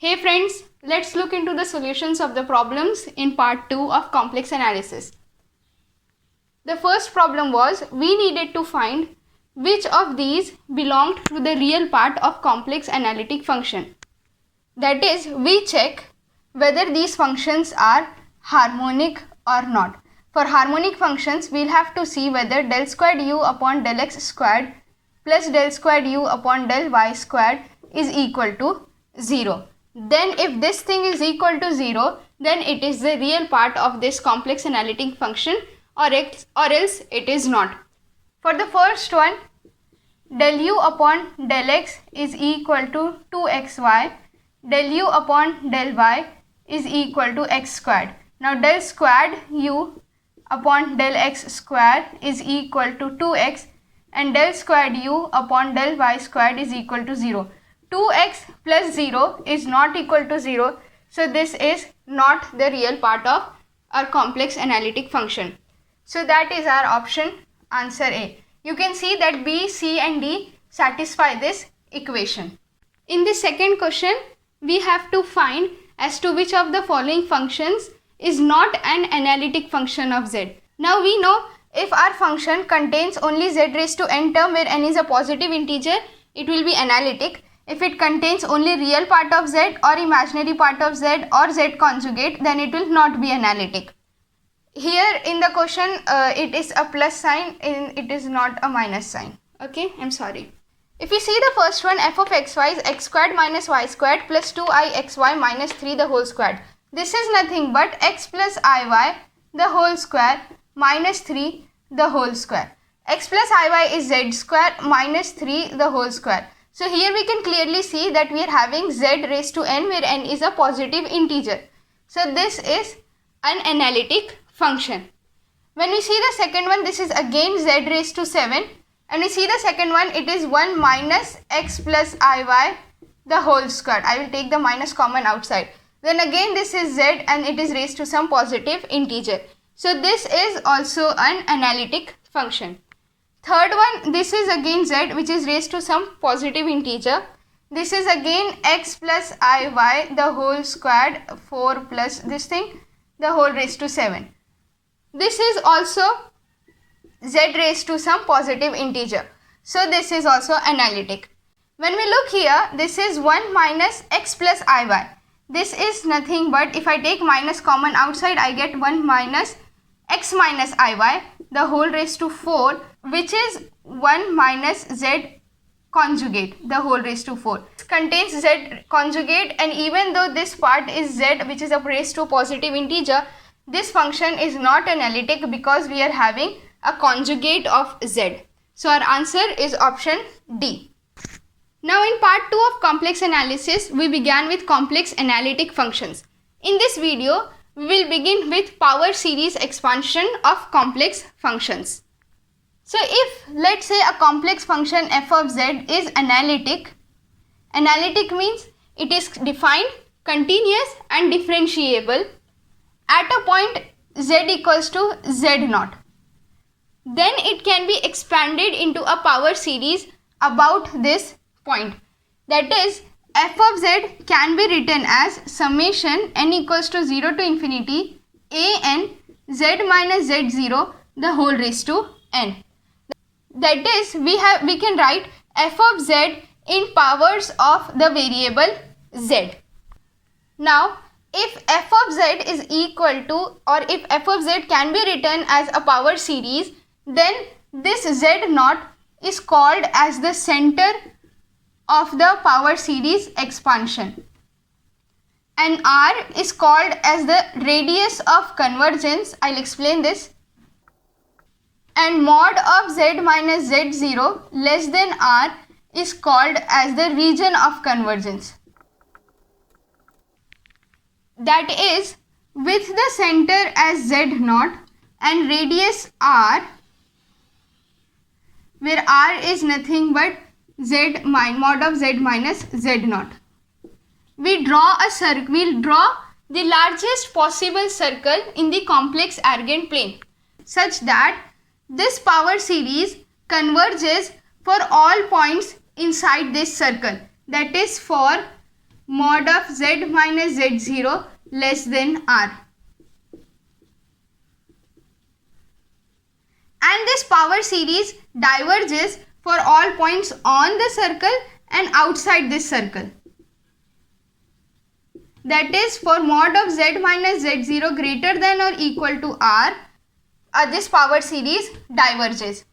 Hey friends, let's look into the solutions of the problems in part 2 of complex analysis. The first problem was we needed to find which of these belonged to the real part of complex analytic function. That is, we check whether these functions are harmonic or not. For harmonic functions, we'll have to see whether del squared u upon del x squared plus del squared u upon del y squared is equal to 0. Then if this thing is equal to 0, then it is the real part of this complex analytic function, or else it is not. For the first one, del u upon del x is equal to 2xy, del u upon del y is equal to x squared. Now del squared u upon del x squared is equal to 2x and del squared u upon del y squared is equal to 0. 2x plus 0 is not equal to 0, so this is not the real part of our complex analytic function. So that is our option answer A. You can see that B, C and D satisfy this equation. In the second question, we have to find as to which of the following functions is not an analytic function of z. Now we know if our function contains only z raised to n term where n is a positive integer, it will be analytic. If it contains only real part of z or imaginary part of z or z conjugate, then it will not be analytic. Here in the question it is a plus sign and it is not a minus sign. Okay, I'm sorry. If we see the first one, f of xy is x squared minus y squared plus 2ixy minus 3 the whole squared. This is nothing but x plus iy the whole square minus 3 the whole square. X plus iy is z square minus 3 the whole square. So here we can clearly see that we are having z raised to n where n is a positive integer. So this is an analytic function. When we see the second one, this is again z raised to 7. And we see the second one, it is 1 minus x plus iy the whole square. I will take the minus common outside. Then again this is z and it is raised to some positive integer. So this is also an analytic function. Third one, this is again z which is raised to some positive integer. This is again x plus iy the whole squared 4 plus this thing the whole raised to 7. This is also z raised to some positive integer. So this is also analytic. When we look here, this is 1 minus x plus iy. This is nothing but if I take minus common outside, I get 1 minus x minus iy the whole raised to 4, which is 1 minus z conjugate the whole raised to 4. It contains z conjugate, and even though this part is z which is a raised to positive integer, this function is not analytic because we are having a conjugate of z. So our answer is option D. Now in part 2 of complex analysis, we began with complex analytic functions. In this video, we will begin with power series expansion of complex functions. So if let's say a complex function f of z is analytic, analytic means it is defined, continuous and differentiable at a point z equals to z naught. Then it can be expanded into a power series about this point. That is, f of z can be written as summation n equals to 0 to infinity a n z minus z0 the whole raised to n. That is, we can write f of z in powers of the variable z. Now, if f of z is equal to, or if f of z can be written as a power series, then this z naught is called as the center of the power series expansion, and r is called as the radius of convergence. I'll explain this. And mod of z minus z0 less than r is called as the region of convergence. That is, with the center as z naught and radius r, where r is nothing but mod of z minus z naught. We'll draw the largest possible circle in the complex Argand plane such that this power series converges for all points inside this circle. That is, for mod of z minus z0 less than r. And this power series diverges for all points on the circle and outside this circle. That is, for mod of z minus z0 greater than or equal to r, this power series diverges.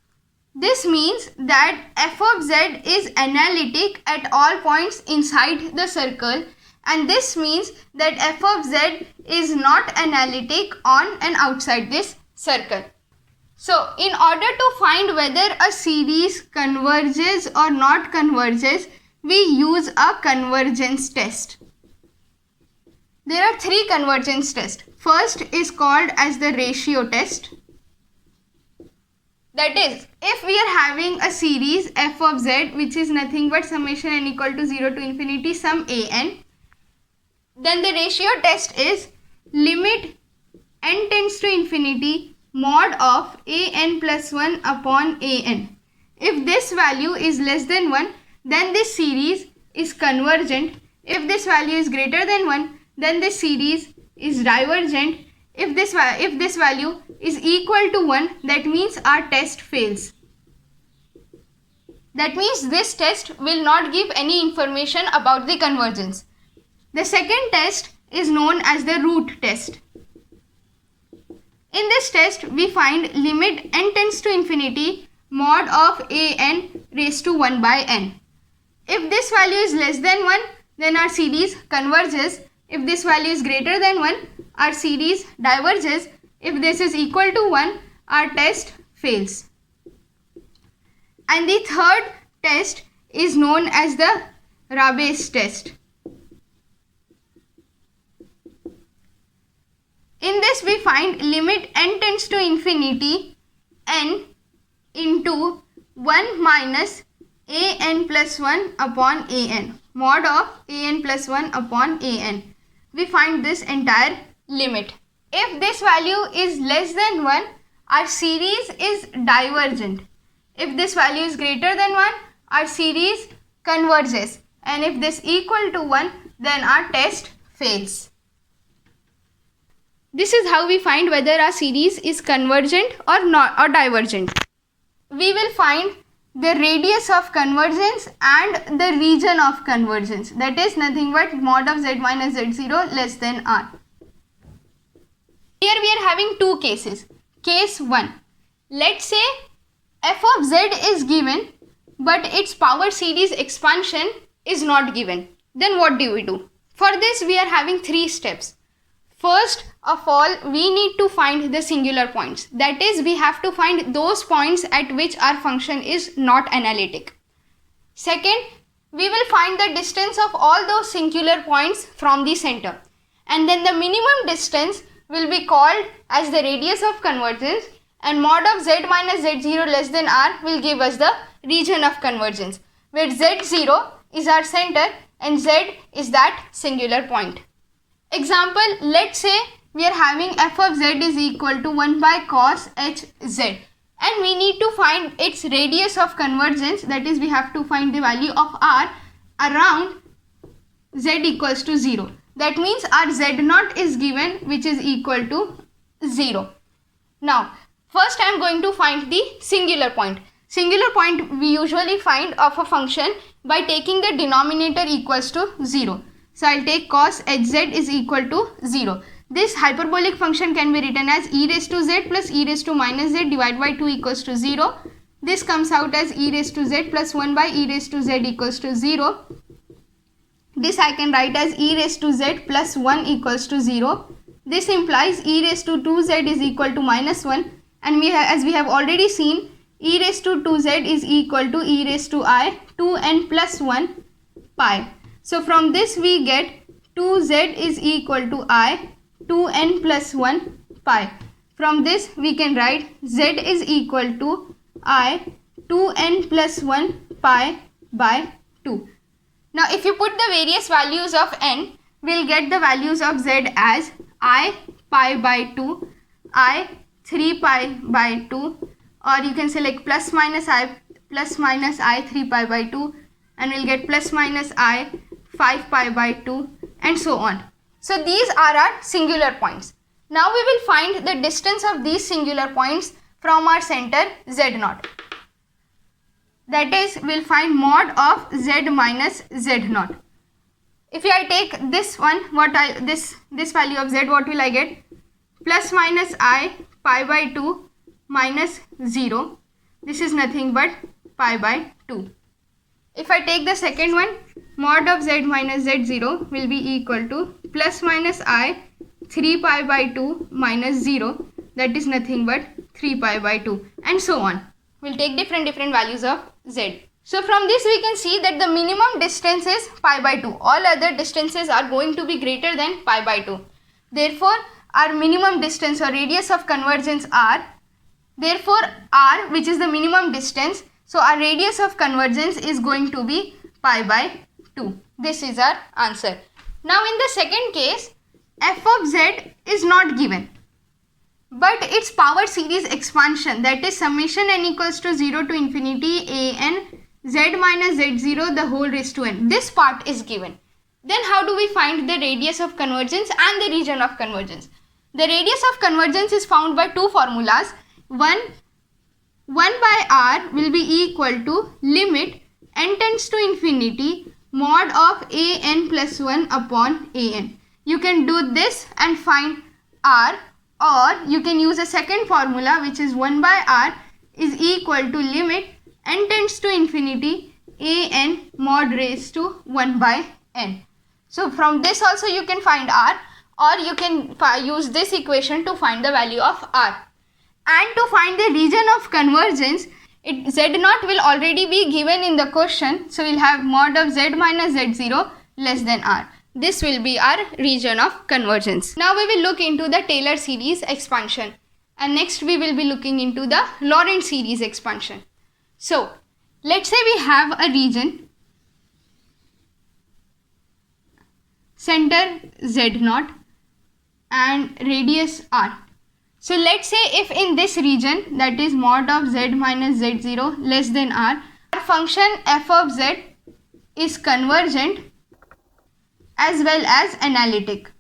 This means that f of z is analytic at all points inside the circle, and this means that f of z is not analytic on and outside this circle. So, in order to find whether a series converges or not converges, we use a convergence test. There are three convergence tests. First is called as the ratio test. That is, if we are having a series f of z which is nothing but summation n equal to 0 to infinity sum an, then the ratio test is limit n tends to infinity mod of an plus 1 upon an. If this value is less than 1, then this series is convergent. If this value is greater than 1, then this series is divergent. If this value is equal to 1, that means our test fails. That means this test will not give any information about the convergence. The second test is known as the root test. In this test, we find limit n tends to infinity mod of an raised to 1 by n. If this value is less than 1, then our series converges. If this value is greater than 1, our series diverges. If this is equal to 1, our test fails. And the third test is known as the Rabe's test. In this, we find limit n tends to infinity n into 1 minus an plus 1 upon an, mod of an plus 1 upon an. We find this entire limit. If this value is less than 1, our series is divergent. If this value is greater than 1, our series converges. And if this equal to 1, then our test fails. This is how we find whether our series is convergent or not, or divergent. We will find the radius of convergence and the region of convergence. That is nothing but mod of z minus z0 less than r. Here we are having two cases. Case 1. Let's say f of z is given but its power series expansion is not given. Then what do we do? For this we are having three steps. First of all, we need to find the singular points. That is, we have to find those points at which our function is not analytic. Second, we will find the distance of all those singular points from the center. And then the minimum distance will be called as the radius of convergence, and mod of z minus z0 less than r will give us the region of convergence, where z0 is our center and z is that singular point. Example, let's say we are having f of z is equal to 1 by cos hz, and we need to find its radius of convergence. That is, we have to find the value of r around z equals to 0. That means our z0 is given, which is equal to 0. Now, first I am going to find the singular point. Singular point we usually find of a function by taking the denominator equals to 0. So, I will take cos hz is equal to 0. This hyperbolic function can be written as e raised to z plus e raised to minus z divided by 2 equals to 0. This comes out as e raised to z plus 1 by e raised to z equals to 0. This I can write as e raised to z plus 1 equals to 0. This implies e raised to 2z is equal to minus 1, and as we have already seen, e raised to 2z is equal to e raised to I 2n plus 1 pi. So, from this we get 2z is equal to I 2n plus 1 pi. From this we can write z is equal to I 2n plus 1 pi by 2. Now, if you put the various values of n, we will get the values of z as I pi by 2, I 3 pi by 2, or you can say like plus minus I 3 pi by 2, and we will get plus minus I 5 pi by 2 and so on. So these are our singular points. Now we will find the distance of these singular points from our center z0. That is, we'll find mod of z minus z0. If I take this one, this value of z, what will I get? Plus minus I pi by 2 minus 0. This is nothing but pi by 2. If I take the second one, mod of z minus z0 will be equal to plus minus I 3 pi by 2 minus 0. That is nothing but 3 pi by 2 and so on. We'll take different values of z. So from this we can see that the minimum distance is pi by 2. All other distances are going to be greater than pi by 2. Therefore, our minimum distance or radius of convergence r. Therefore, r, which is the minimum distance, so our radius of convergence is going to be pi by 2. This is our answer. Now in the second case, f of z is not given, but its power series expansion, that is summation n equals to 0 to infinity a n z minus z0 the whole raised to n. This part is given. Then how do we find the radius of convergence and the region of convergence? The radius of convergence is found by two formulas. One by r will be equal to limit n tends to infinity mod of a n plus 1 upon a n. You can do this and find r, or you can use a second formula, which is 1 by r is equal to limit n tends to infinity a n mod raised to 1 by n. So from this also you can find r, or you can use this equation to find the value of r. And to find the region of convergence, z0 will already be given in the question. So we'll have mod of z minus z0 less than r. This will be our region of convergence. Now we will look into the Taylor series expansion, and next we will be looking into the Laurent series expansion. So let's say we have a region, center z0 and radius r. So let's say if in this region, that is mod of z minus z0 less than r, our function f of z is convergent as well as analytic.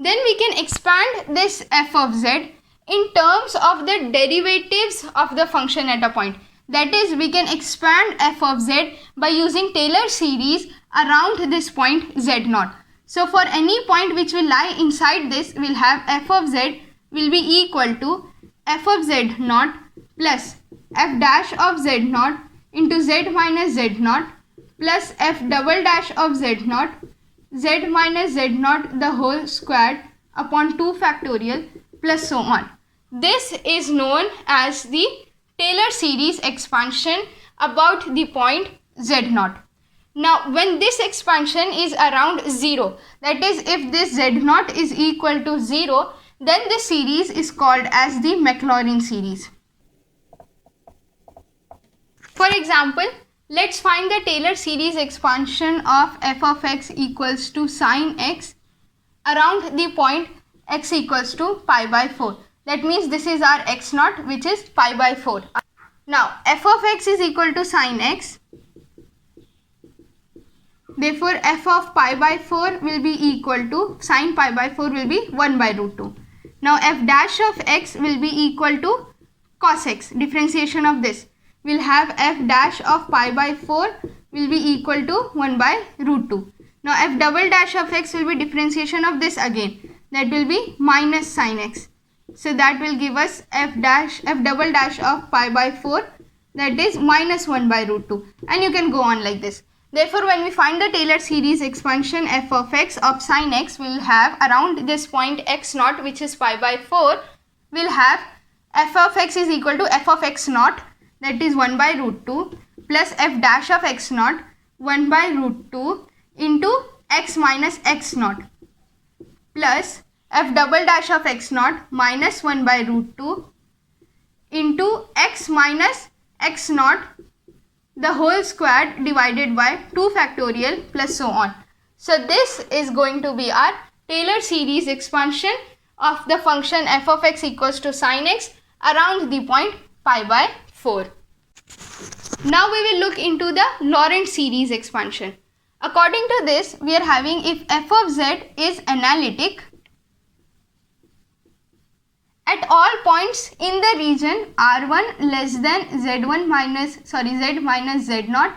Then we can expand this f of z in terms of the derivatives of the function at a point. That is, we can expand f of z by using Taylor series around this point z0. So for any point which will lie inside this, we'll have f of z will be equal to f of z0 plus f dash of z0 into z minus z0 plus f double dash of z0 z minus z0 the whole squared upon 2 factorial plus so on. This is known as the Taylor series expansion about the point z0. Now when this expansion is around 0, that is if this z0 is equal to 0, then this series is called as the Maclaurin series. For example, let's find the Taylor series expansion of f of x equals to sine x around the point x equals to pi by 4. That means this is our x0, which is pi by 4. Now f of x is equal to sine x. Therefore, f of pi by 4 will be equal to sine pi by 4 will be 1 by root 2. Now f dash of x will be equal to cos x. Differentiation of this, we'll have f dash of pi by 4 will be equal to 1 by root 2. Now f double dash of x will be differentiation of this again. That will be minus sine x. So that will give us f double dash of pi by 4, that is minus 1 by root 2. And you can go on like this. Therefore, when we find the Taylor series expansion f of x of sine x, we will have around this point x0, which is pi by 4, we will have f of x is equal to f of x0, that is 1 by root 2, plus f dash of x0 1 by root 2 into x minus x0, plus f double dash of x0 minus 1 by root 2 into x minus x0 the whole squared divided by 2 factorial plus so on. So this is going to be our Taylor series expansion of the function f of x equals to sine x around the point pi by 4. Now we will look into the Laurent series expansion. According to this, we are having if f of z is analytic at all points in the region R1 less than Z1 minus Z minus Z0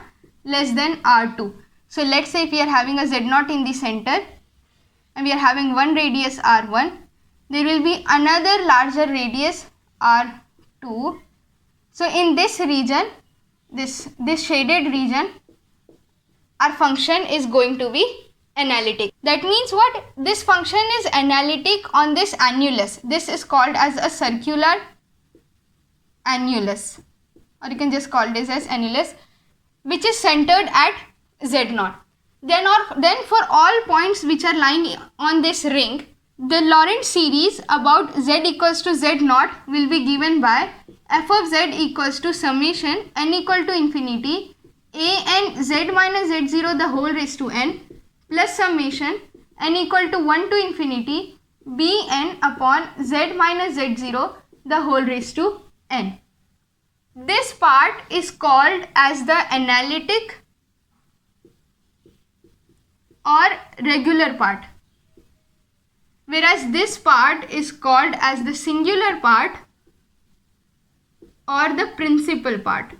less than R2. So let's say if we are having a Z0 in the center and we are having one radius R1, there will be another larger radius R2. So in this region, this shaded region, our function is going to be analytic. That means what? This function is analytic on this annulus. This is called as a circular annulus, or you can just call this as annulus, which is centered at Z0. Then for all points which are lying on this ring, the Lorentz series about z equals to Z0 will be given by f of z equals to summation n equal to infinity a n z minus z0 the whole raised to n plus summation n equal to 1 to infinity b n upon z minus z0 the whole raised to n. This part is called as the analytic or regular part, whereas this part is called as the singular part or the principal part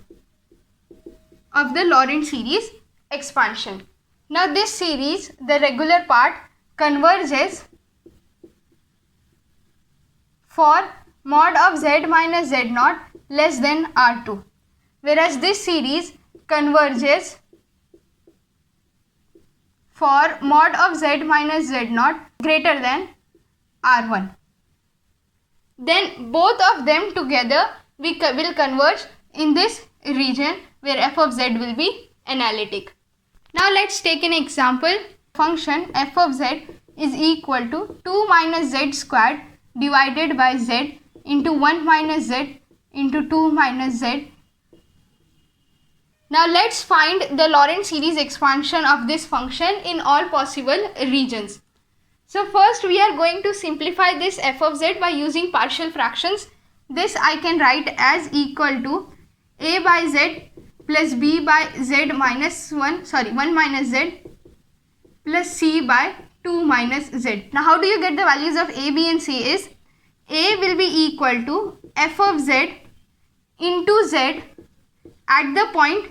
of the Lorentz series expansion. Now this series, the regular part, converges for mod of z minus z0 less than R2, whereas this series converges for mod of z minus z0 greater than R1. Then both of them together will converge in this region where f of z will be analytic. Now let's take an example. Function f of z is equal to 2 minus z squared divided by z into 1 minus z into 2 minus z. Now let's find the Lorentz series expansion of this function in all possible regions. So first we are going to simplify this f of z by using partial fractions. This I can write as equal to a by z plus b by z minus 1 minus z plus c by 2 minus z. Now how do you get the values of a, b and c is a will be equal to f of z into z at the point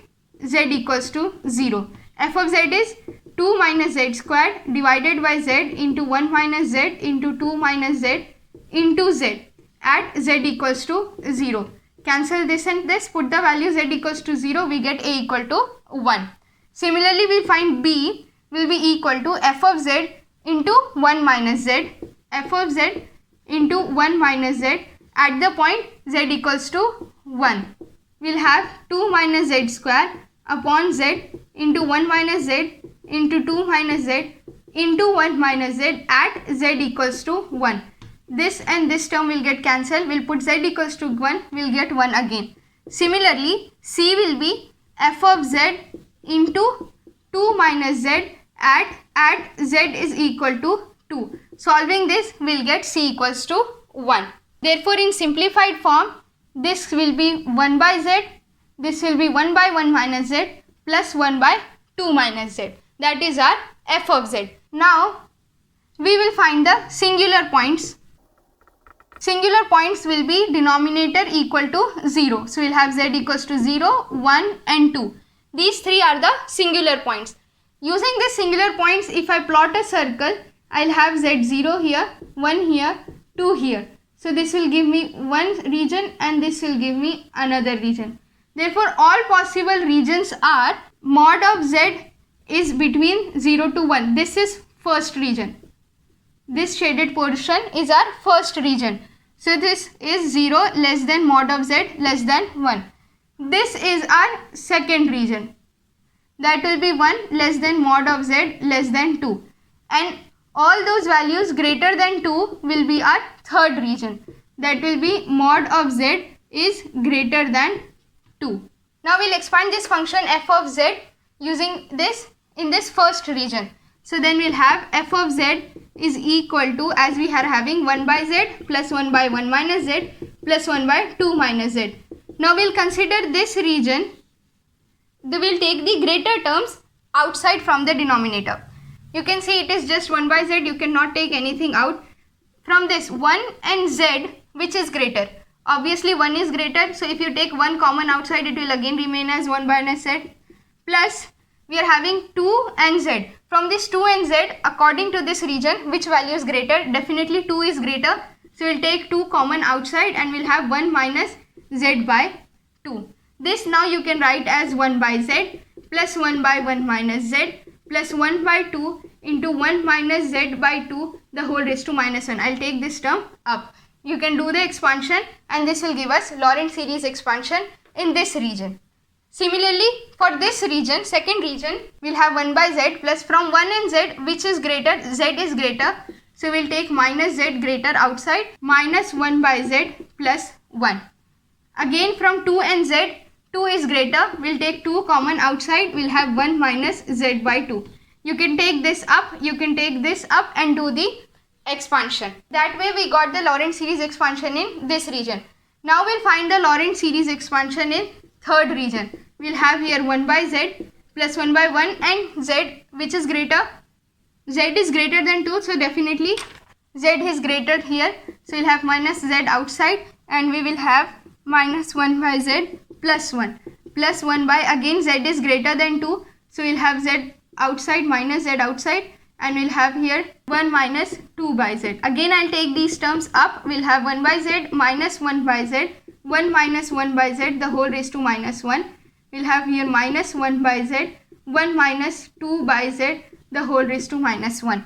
z equals to 0. F of z is 2 minus z squared divided by z into 1 minus z into 2 minus z into z at z equals to 0. Cancel this and this, put the value z equals to 0, we get a equal to 1. Similarly, we find b will be equal to f of z into 1 minus z, f of z into 1 minus z at the point z equals to 1. We'll have 2 minus z square upon z into 1 minus z into 2 minus z into 1 minus z at z equals to 1. This and this term will get cancelled. We'll put z equals to 1, we'll get 1 again. Similarly, c will be f of z into 2 minus z at z is equal to 2. Solving this, we'll get c equals to 1. Therefore, in simplified form, this will be 1 by z, this will be 1 by 1 minus z plus 1 by 2 minus z. That is our f of z. Now, we will find the singular points. Singular points will be denominator equal to 0. So, we will have z equals to 0, 1 and 2. These three are the singular points. Using the singular points, if I plot a circle, I will have z0 here, 1 here, 2 here. So, this will give me one region and this will give me another region. Therefore, all possible regions are mod of z is between 0 to 1. This is first region. This shaded portion is our first region. So, this is 0 less than mod of z less than 1. This is our second region. That will be 1 less than mod of z less than 2. And all those values greater than 2 will be our third region. That will be mod of z is greater than 2. Now, we will expand this function f of z using this in this first region. So, then we will have f of z is equal to, as we are having 1 by z plus 1 by 1 minus z plus 1 by 2 minus z. Now, we will consider this region. We will take the greater terms outside from the denominator. You can see it is just 1 by z, you cannot take anything out. From this 1 and z, which is greater? Obviously 1 is greater, so if you take 1 common outside, it will again remain as 1 minus z, plus we are having 2 and z. From this 2 and z, according to this region, which value is greater? Definitely 2 is greater, so we will take 2 common outside and we will have 1 minus z by 2. This now you can write as 1 by z plus 1 by 1 minus z plus 1 by 2 into 1 minus z by 2 the whole raised to minus 1. I will take this term up. You can do the expansion and this will give us Lorentz series expansion in this region. Similarly, for this region, second region, we will have 1 by z plus from 1 and z, which is greater, z is greater. So we will take minus z greater outside, minus 1 by z plus 1. Again from 2 and z, 2 is greater, we will take 2 common outside, we will have 1 minus z by 2. You can take this up, you can take this up and do the expansion. That way we got the Lorentz series expansion in this region. Now we will find the Lorentz series expansion in third region. We will have here 1 by z plus 1 by 1 and z, which is greater? Z is greater than 2, so definitely z is greater here. So we will have minus z outside and we will have minus 1 by z plus 1 plus 1 by, again z is greater than 2, so we will have z outside minus z outside and we will have here 1 minus 2 by z. Again I will take these terms up, we will have 1 by z minus 1 by z, 1 minus 1 by z the whole raised to minus 1. We will have here minus 1 by z, 1 minus 2 by z the whole raised to minus 1.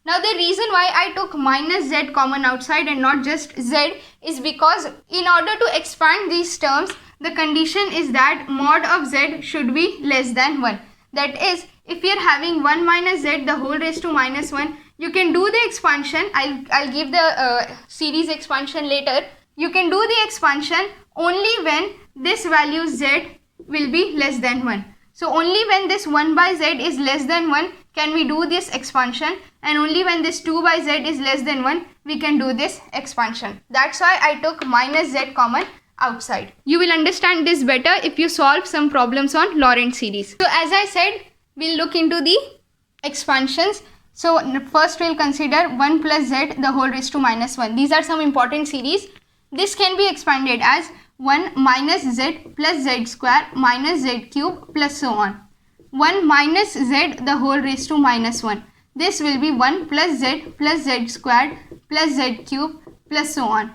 Now the reason why I took minus z common outside and not just z is because in order to expand these terms, the condition is that mod of z should be less than 1. That is, if you are having 1 minus z the whole raised to minus 1, you can do the expansion. I'll give the series expansion later. You can do the expansion only when this value z will be less than 1. So only when this 1 by z is less than 1 can we do this expansion, and only when this 2 by z is less than 1 we can do this expansion. That's why I took minus z common outside. You will understand this better if you solve some problems on Lorentz series. So as I said, we'll look into the expansions. So first we'll consider 1 plus z the whole raised to minus 1. These are some important series. This can be expanded as 1 minus z plus z square minus z cube plus so on. 1 minus z the whole raised to minus 1. This will be 1 plus z squared plus z cube plus so on.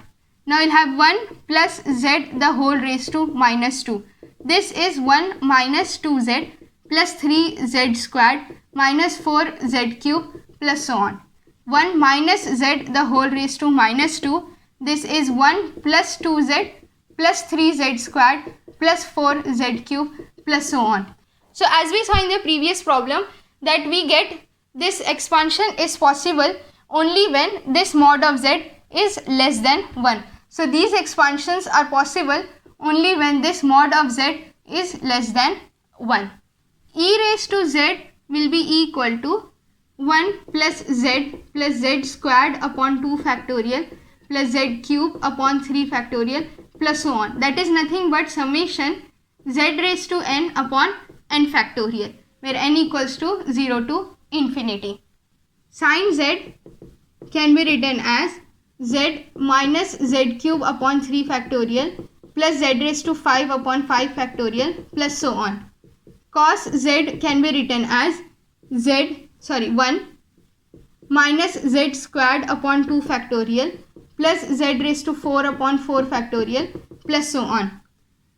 Now we'll have 1 plus z the whole raised to minus 2. This is 1 minus 2z plus 3z squared minus 4z cube plus so on. 1 minus z the whole raised to minus 2. This is 1 plus 2z plus 3z squared plus 4z cube plus so on. So as we saw in the previous problem that we get this expansion is possible only when this mod of z is less than 1. So these expansions are possible only when this mod of z is less than 1. E raised to z will be equal to 1 plus z squared upon 2 factorial plus z cube upon 3 factorial plus so on. That is nothing but summation z raised to n upon n factorial, where n equals to 0 to infinity. Sin z can be written as z minus z cube upon 3 factorial plus z raised to 5 upon 5 factorial plus so on. Cos z can be written as 1 minus z squared upon 2 factorial plus z raised to 4 upon 4 factorial plus so on.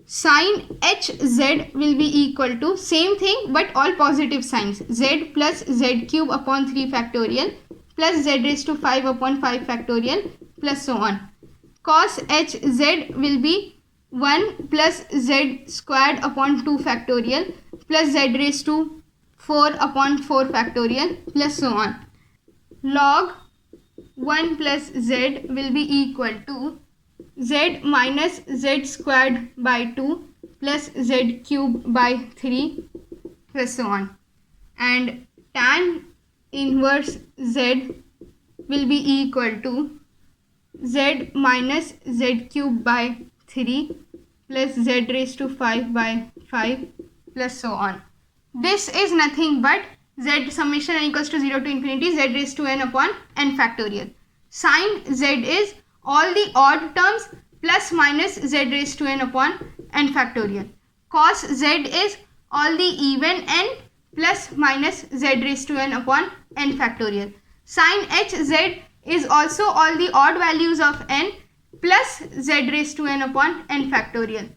Sin hz will be equal to same thing but all positive signs, z plus z cube upon 3 factorial plus z raised to 5 upon 5 factorial plus so on. Cos hz will be 1 plus z squared upon 2 factorial plus z raised to 4 upon 4 factorial plus so on. Log 1 plus z will be equal to z minus z squared by 2 plus z cube by 3 plus so on. And tan inverse z will be equal to z minus z cube by 3 plus z raised to 5 by 5 plus so on. this is nothing but z summation n equals to 0 to infinity z raised to n upon n factorial. Sine z is all the odd terms plus minus z raised to n upon n factorial. Cos z is all the even n plus minus z raised to n upon n factorial. Sin hz is also all the odd values of n plus z raised to n upon n factorial.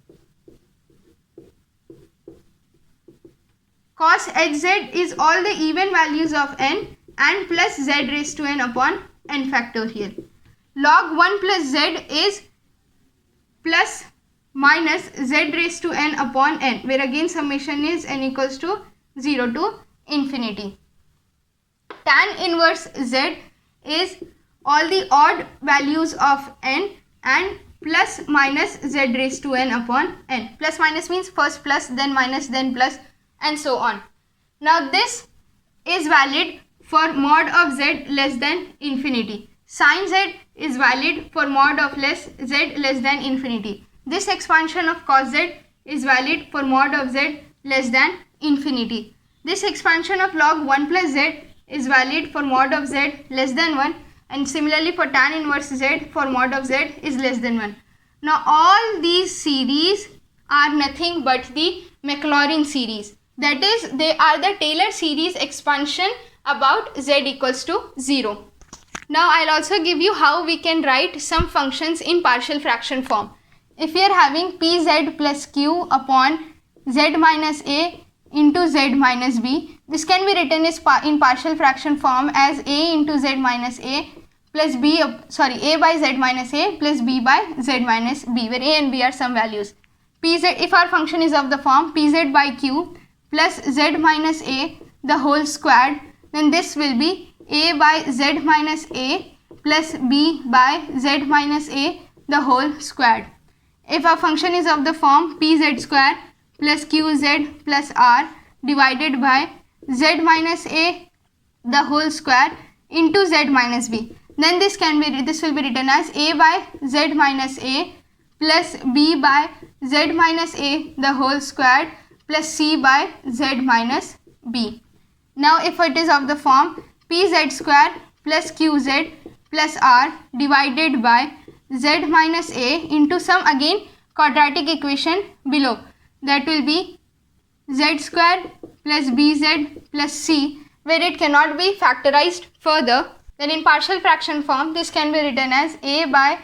Cos hz is all the even values of n and plus z raised to n upon n factorial. Log 1 plus z is plus minus z raised to n upon n, where again summation is n equals to 0 to infinity. Tan inverse z is all the odd values of n and plus minus z raised to n upon n. Plus minus means first plus, then minus, then plus, and so on. Now this is valid for mod of z less than infinity. Sin z is valid for mod of z less than infinity. This expansion of cos z is valid for mod of z less than infinity. This expansion of log 1 plus z is valid for mod of z less than 1, and similarly for tan inverse z for mod of z is less than 1. Now all these series are nothing but the Maclaurin series. That is, they are the Taylor series expansion about z equals to 0. Now I'll also give you how we can write some functions in partial fraction form. If we are having pz plus q upon z minus a into z minus b, this can be written as in partial fraction form as a into z minus a plus b, a by z minus a plus b by z minus b, where a and b are some values. Pz, if our function is of the form pz by q plus z minus a the whole squared, then this will be a by z minus a plus b by z minus a the whole squared. If our function is of the form pz square plus qz plus r divided by z minus a the whole square into z minus b, then this will be written as a by z minus a plus b by z minus a the whole squared plus c by z minus b. Now if it is of the form pz square plus qz plus r divided by z minus a into some again quadratic equation below, that will be z square plus bz plus c, where it cannot be factorized further, then in partial fraction form this can be written as a by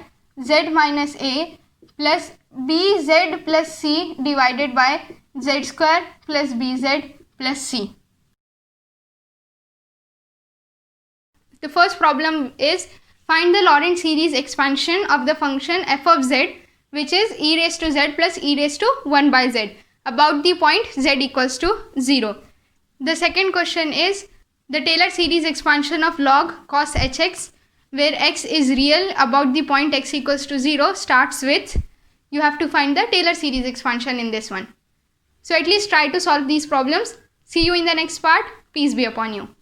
z minus a plus bz plus c divided by z square plus bz plus c. The first problem is find the Laurent series expansion of the function f of z, which is e raised to z plus e raised to 1 by z about the point z equals to 0. The second question is the Taylor series expansion of log cos hx, where x is real about the point x equals to 0 starts with, you have to find the Taylor series expansion in this one. So at least try to solve these problems. See you in the next part. Peace be upon you.